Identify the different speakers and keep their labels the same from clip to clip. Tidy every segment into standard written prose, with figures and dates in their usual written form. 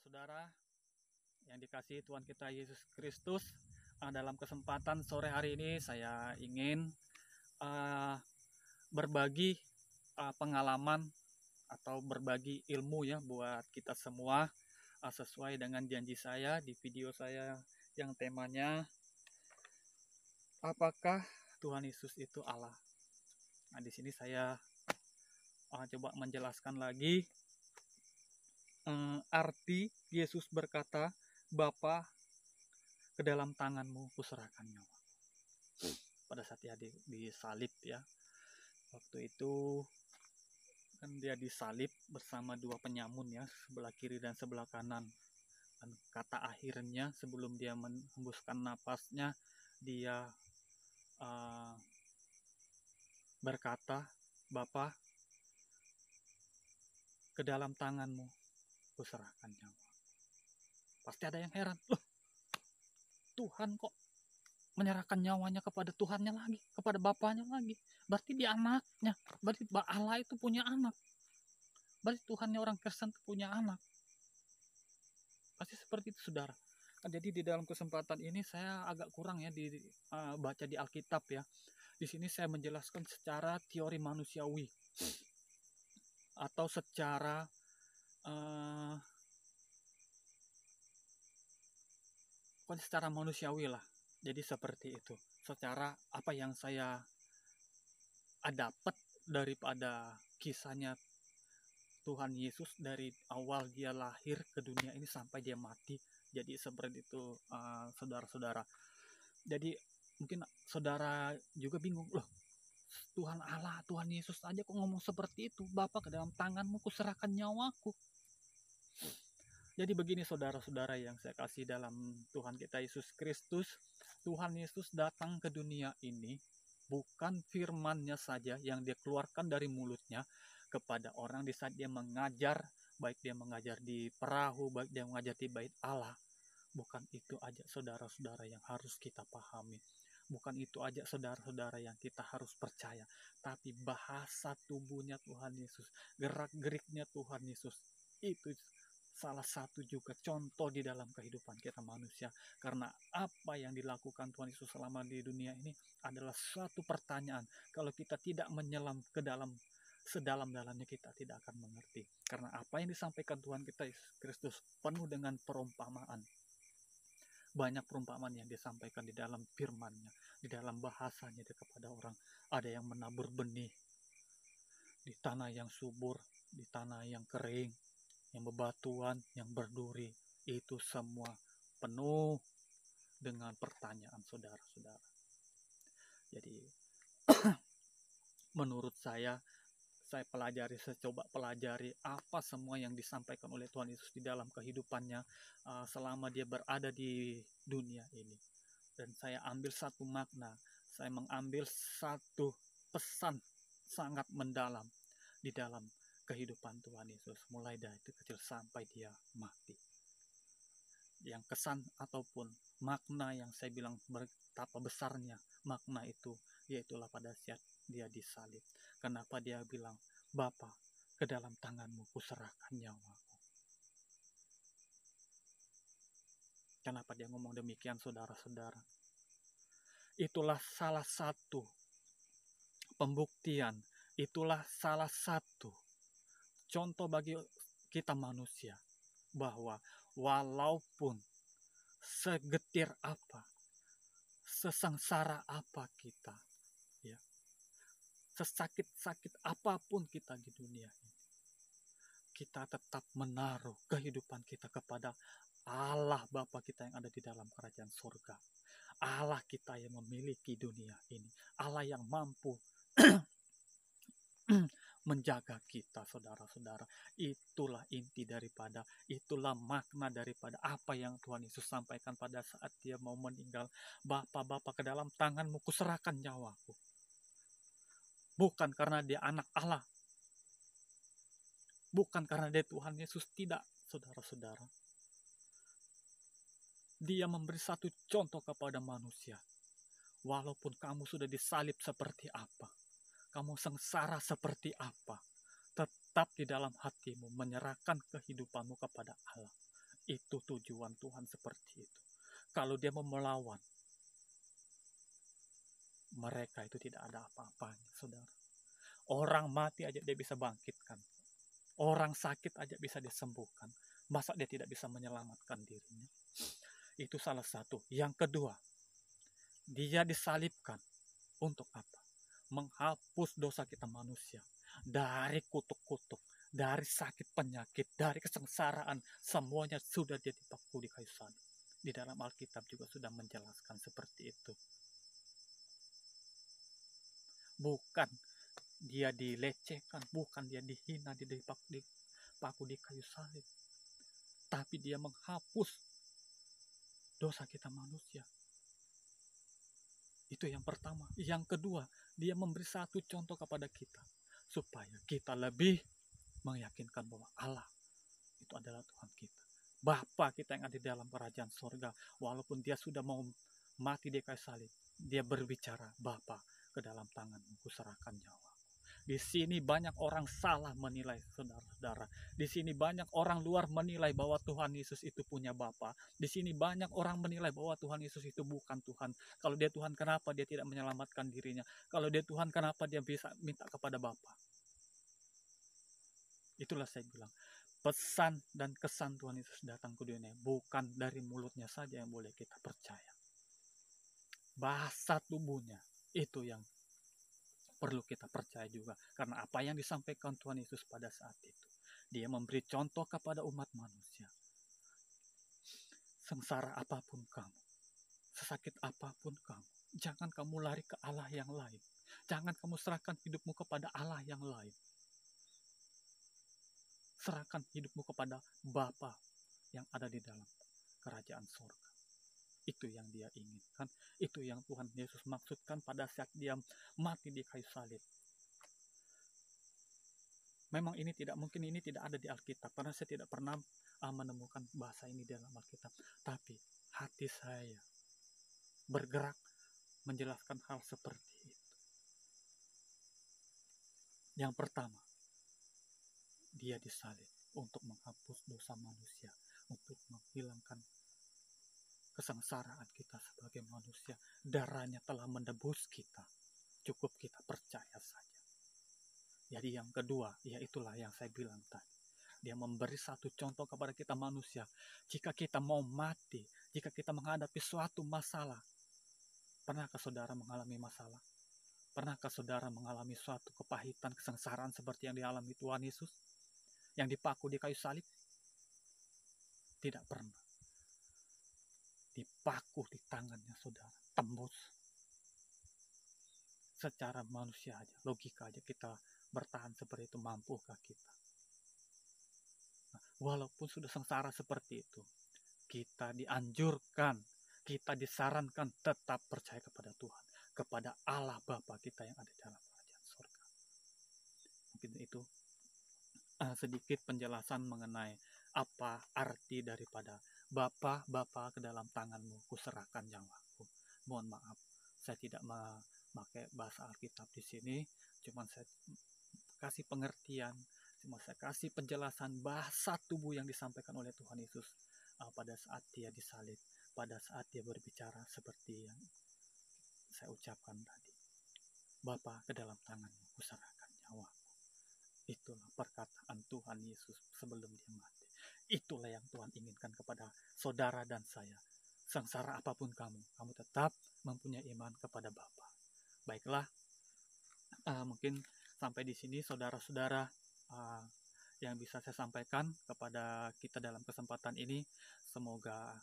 Speaker 1: Saudara-saudara yang dikasihi Tuhan kita Yesus Kristus, dalam kesempatan sore hari ini saya ingin berbagi pengalaman atau berbagi ilmu ya buat kita semua, sesuai dengan janji saya di video saya yang temanya apakah Tuhan Yesus itu Allah. Nah, di sini saya coba menjelaskan lagi arti Yesus berkata, Bapa, ke dalam tanganmu kuserahkan nyawa. Pada saat dia disalib ya, waktu itu kan dia disalib bersama dua penyamun ya, sebelah kiri dan sebelah kanan. Dan kata akhirnya sebelum dia menghembuskan napasnya, dia berkata, Bapa, ke dalam tanganmu kuserahkan nyawa. Pasti ada yang heran, loh, Tuhan kok menyerahkan nyawanya kepada Tuhannya lagi, kepada Bapaknya lagi. Berarti dia anaknya, berarti Allah itu punya anak. Berarti Tuhannya orang Kristen itu punya anak. Pasti seperti itu, saudara. Jadi di dalam kesempatan ini saya agak kurang ya baca di Alkitab ya. Di sini saya menjelaskan secara teori manusiawi atau secara secara manusiawi lah. Jadi seperti itu. Secara apa yang saya dapat daripada kisahnya Tuhan Yesus dari awal dia lahir ke dunia ini sampai dia mati. Jadi seperti itu, saudara-saudara. Jadi mungkin saudara juga bingung, loh, Tuhan Allah, Tuhan Yesus aja kok ngomong seperti itu. Bapa, ke dalam tanganmu kuserahkan nyawaku. Jadi begini saudara-saudara yang saya kasih dalam Tuhan kita Yesus Kristus. Tuhan Yesus datang ke dunia ini bukan firman-Nya saja yang dia keluarkan dari mulutnya kepada orang di saat dia mengajar, baik dia mengajar di perahu, baik dia mengajar di bait Allah. Bukan itu aja saudara-saudara yang harus kita pahami. Bukan itu aja saudara-saudara yang kita harus percaya. Tapi bahasa tubuhnya Tuhan Yesus, gerak-geriknya Tuhan Yesus, itu salah satu juga contoh di dalam kehidupan kita manusia. Karena apa yang dilakukan Tuhan Yesus selama di dunia ini adalah suatu pertanyaan. Kalau kita tidak menyelam ke dalam sedalam-dalamnya, kita tidak akan mengerti. Karena apa yang disampaikan Tuhan kita Yesus Kristus penuh dengan perumpamaan. Banyak perumpamaan yang disampaikan di dalam firman-Nya, di dalam bahasanya kepada orang. Ada yang menabur benih di tanah yang subur, di tanah yang kering, yang bebatuan, yang berduri. Itu semua penuh dengan pertanyaan saudara-saudara. Jadi menurut saya coba pelajari apa semua yang disampaikan oleh Tuhan Yesus di dalam kehidupannya selama dia berada di dunia ini. Dan saya ambil satu makna, saya mengambil satu pesan sangat mendalam di dalam kehidupan Tuhan Yesus, mulai dari kecil sampai dia mati. Yang kesan ataupun makna yang saya bilang betapa besarnya makna itu, yaitulah pada saat dia disalib. Kenapa dia bilang, Bapa, ke dalam tanganmu kuserahkan nyawaku. Kenapa dia ngomong demikian, saudara-saudara? Itulah salah satu pembuktian, itulah salah satu contoh bagi kita manusia, bahwa walaupun segetir apa, sesengsara apa kita, ya, sesakit-sakit apapun kita di dunia ini, kita tetap menaruh kehidupan kita kepada Allah Bapa kita yang ada di dalam kerajaan surga. Allah kita yang memiliki dunia ini. Allah yang mampu menjaga kita, saudara-saudara. Itulah inti daripada, itulah makna daripada apa yang Tuhan Yesus sampaikan pada saat dia mau meninggal. Bapa, ke dalam tanganmu kuserahkan nyawaku. Bukan karena dia anak Allah. Bukan karena dia Tuhan Yesus. Tidak, saudara-saudara. Dia memberi satu contoh kepada manusia. Walaupun kamu sudah disalib seperti apa, kamu sengsara seperti apa, tetap di dalam hatimu menyerahkan kehidupanmu kepada Allah. Itu tujuan Tuhan seperti itu. Kalau dia mau melawan, mereka itu tidak ada apa-apanya, saudara. Orang mati aja dia bisa bangkitkan. Orang sakit aja bisa disembuhkan. Masa dia tidak bisa menyelamatkan dirinya? Itu salah satu. Yang kedua, dia disalibkan. Untuk apa? Menghapus dosa kita manusia. Dari kutuk-kutuk, dari sakit penyakit, dari kesengsaraan. Semuanya sudah dia dipaku di kayu salib. Di dalam Alkitab juga sudah menjelaskan seperti itu. Bukan dia dilecehkan, bukan dia dihina, dipaku di kayu salib. Tapi dia menghapus dosa kita manusia. Itu yang pertama. Yang kedua, dia memberi satu contoh kepada kita. Supaya kita lebih meyakinkan bahwa Allah itu adalah Tuhan kita. Bapa kita yang ada di dalam kerajaan sorga. Walaupun dia sudah mau mati di kayu salib, dia berbicara, Bapa, ke dalam tanganmu kuserahkan nyawa. Di sini banyak orang salah menilai, saudara-saudara. Di sini banyak orang luar menilai bahwa Tuhan Yesus itu punya Bapa. Di sini banyak orang menilai bahwa Tuhan Yesus itu bukan Tuhan. Kalau dia Tuhan, kenapa dia tidak menyelamatkan dirinya? Kalau dia Tuhan, kenapa dia bisa minta kepada Bapa? Itulah saya bilang, pesan dan kesan Tuhan Yesus datang ke dunia bukan dari mulutnya saja yang boleh kita percaya. Bahasa tubuhnya itu yang perlu kita percaya juga. Karena apa yang disampaikan Tuhan Yesus pada saat itu, dia memberi contoh kepada umat manusia. Sengsara apapun kamu, sesakit apapun kamu, jangan kamu lari ke Allah yang lain. Jangan kamu serahkan hidupmu kepada Allah yang lain. Serahkan hidupmu kepada Bapa yang ada di dalam kerajaan surga. Itu yang dia inginkan. Itu yang Tuhan Yesus maksudkan pada saat dia mati di kayu salib. Memang ini tidak mungkin, ini tidak ada di Alkitab. Karena saya tidak pernah menemukan bahasa ini dalam Alkitab. Tapi hati saya bergerak menjelaskan hal seperti itu. Yang pertama, dia disalib untuk menghapus dosa manusia. Untuk menghilangkan kesengsaraan kita sebagai manusia. Darahnya telah menebus kita. Cukup kita percaya saja. Jadi yang kedua, ya itulah yang saya bilang tadi. Dia memberi satu contoh kepada kita manusia. Jika kita mau mati, jika kita menghadapi suatu masalah. Pernahkah saudara mengalami masalah? Pernahkah saudara mengalami suatu kepahitan, kesengsaraan seperti yang dialami Tuhan Yesus? Yang dipaku di kayu salib? Tidak pernah. Dipaku di tangannya saudara, tembus. Secara manusia aja, logika aja kita bertahan seperti itu, mampukah kita? Nah, walaupun sudah sengsara seperti itu, kita dianjurkan, kita disarankan tetap percaya kepada Tuhan, kepada Allah Bapa kita yang ada di dalam kerajaan surga. Mungkin itu sedikit penjelasan mengenai apa arti daripada Bapa ke dalam tanganmu kuserahkan nyawaku. Mohon maaf, saya tidak memakai bahasa Alkitab di sini, cuma saya kasih pengertian, cuma saya kasih penjelasan bahasa tubuh yang disampaikan oleh Tuhan Yesus pada saat dia disalib, pada saat dia berbicara seperti yang saya ucapkan tadi. Bapa, ke dalam tanganmu kuserahkan nyawaku. Itulah perkataan Tuhan Yesus sebelum dia mati. Itulah yang Tuhan inginkan kepada saudara dan saya. Sengsara apapun kamu tetap mempunyai iman kepada Bapa. Baiklah, mungkin sampai di sini saudara-saudara yang bisa saya sampaikan kepada kita dalam kesempatan ini. Semoga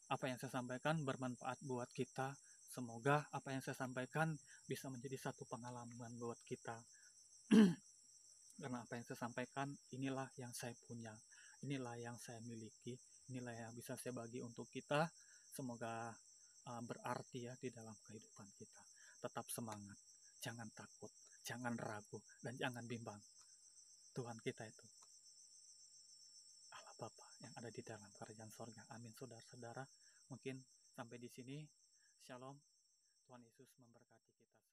Speaker 1: apa yang saya sampaikan bermanfaat buat kita. Semoga apa yang saya sampaikan bisa menjadi satu pengalaman buat kita. Karena apa yang saya sampaikan, inilah yang saya punya, inilah yang saya miliki, inilah yang bisa saya bagi untuk kita. Semoga berarti ya di dalam kehidupan kita. Tetap semangat, jangan takut, jangan ragu, dan jangan bimbang. Tuhan kita itu Allah Bapa yang ada di dalam kerajaan sorga. Amin, saudara-saudara. Mungkin sampai di sini. Shalom. Tuhan Yesus memberkati kita.